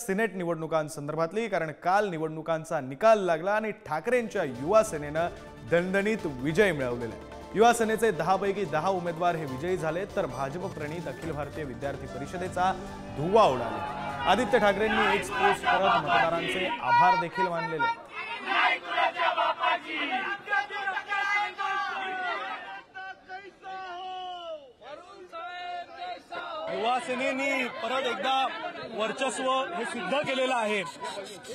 Senate निवडणुकांसंदर्भातली, कारण काल निवडणुकांचा निकाल लागला आणि ठाकरेंच्या युवा सेनेनं दणदणीत विजय मिळवलेला आहे। युवा सेनेचे 10 पैकी 10 उमेदवार हे विजयी झाले, तर भाजप प्रणीत अखिल भारतीय विद्यार्थी परिषदेचा धुव्वा उडाला। आदित्य ठाकरेंनी एक पोस्ट करत मतदारांचे आभार देखील मानलेले। युवा सेनेने परत एकदा वर्चस्व हे सिद्ध केलेलं आहे।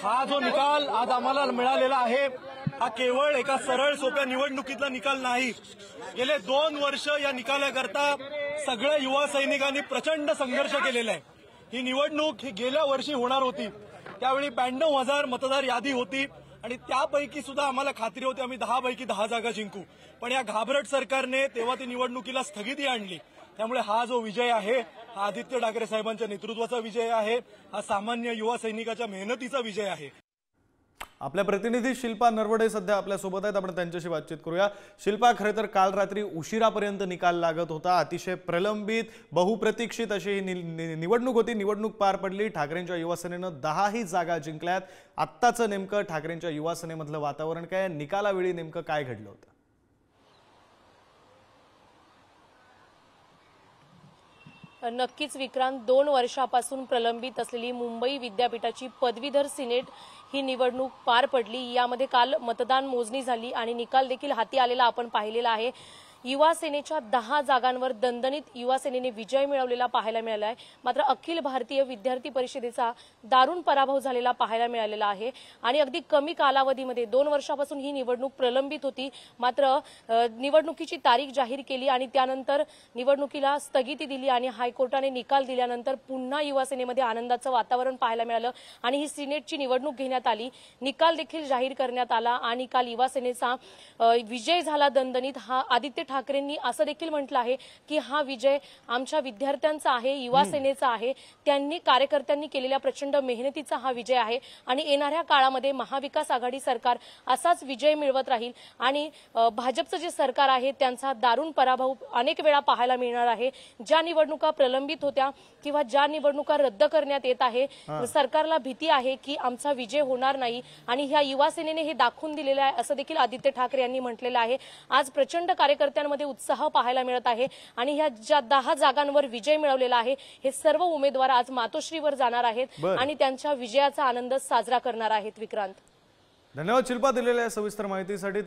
हा जो निकाल आज आम्हाला मिळालेला आहे हा केवळ एका सरळ सोप्या निवडणुकीतला निकाल नाही। गेले 2 वर्ष या निकालाकरता सगळ्या युवा सैनिकांनी प्रचंड संघर्ष केलेला आहे। ही निवडणूक ही गेल्या वर्षी होणार होती, त्यावेळी 92,000 मतदार यादी होती आणि त्यापैकी सुद्धा आम्हाला खात्री होती आम्ही 10 पैकी 10 जागा जिंकू, पण या घाबरट सरकारने तेव्हा ती निवडणुकीला स्थगिती आणली। त्यामुळे हा जो विजय आहे हा आदित्य ठाकरे साहेबांच्या नेतृत्वाचा विजय आहे, हा सामान्य युवा सैनिकाच्या मेहनतीचा विजय आहे। आपल्या प्रतिनिधी शिल्पा नरवडे सध्या आपल्या सोबत आहेत, आपण त्यांच्याशी बातचीत करूया। शिल्पा, खरे तर काल रात्री उशिरापर्यंत निकाल लागत होता, अतिशय प्रलंबित बहुप्रतीक्षित अशी निवडणूक होती। निवडणूक पार पडली, ठाकरेंच्या युवा सेनेनं 10ही जागा जिंकल्यात। आत्ताचं नेमकं ठाकरेंच्या युवा सेनेमधलं वातावरण काय, निकालावेळी नेमकं काय घडलं होतं? नक्कीच विक्रांत, 2 वर्षापासून प्रलंबित असलेली मुंबई विद्यापीठाची पदवीधर सिनेट ही निवडणूक पार पडली। यामध्ये काल मतदान मोजणी झाली आणि निकाल देखील हाती आलेला आपण पाहिलेला आहे। युवा सेनेच्या 10 जागांवर दणदणीत युवा सेनेने विजय मिळवलेला पाहायला मिळाला आहे। मात्र अखिल भारतीय विद्यार्थी परिषदेचा दारुण पराभव झालेला पाहायला मिळालेला आहे आणि अगदी कमी कालावधीमध्ये 2 वर्षापासून ही निवडणूक प्रलंबित होती। मात्र निवडणुकीची तारीख जाहीर केली आणि त्यानंतर निवडणुकीला स्थगिती दिली आणि हायकोर्टाने निकाल दिल्यानंतर पुन्हा युवा सेनेमध्ये आनंदाचं वातावरण पाहायला मिळालं आणि ही सिनेटची निवडणूक घेण्यात आली। निकाल देखील जाहीर करण्यात आला आणि काल युवा सेनेचा विजय झाला दणदणीत। हा आदित्य ठाकरेंनी असं देखील म्हटलं आहे की हा विजय आमच्या विद्यार्थ्यांचा आहे, युवा सेनेचा आहे। त्यांनी कार्यकर्त्यांनी केलेल्या प्रचंड मेहनतीचा हा विजय आहे आणि येणाऱ्या काळामध्ये महाविकास आघाडी सरकार असाच विजय मिळवत राहील आणि भाजपचं जे सरकार आहे त्यांचा दारुण पराभव अनेक वेळा पाहायला मिळणार आहे। ज्या निवडणुका प्रलंबित होत्या किंवा ज्या निवडणुका रद्द करण्यात येत आहे, सरकारला भीती आहे की आमचा विजय होणार नाही आणि ह्या युवा सेनेने हे दाखवून दिलेलं आहे, असं देखील आदित्य ठाकरे यांनी म्हटलेलं आहे। आज प्रचंड कार्यकर्त्यांमध्ये उत्साह पाहायला मिळत आहे आणि ह्या ज्या 10 जागांवर विजय मिळवलेला आहे हे सर्व उमेदवार आज मातोश्रीवर जाणार आहेत आणि त्यांच्या विजयाचा आनंद साजरा करणार आहेत। विक्रांत, धन्यवाद शिल्पा दिलेल्या सविस्तर माहितीसाठी।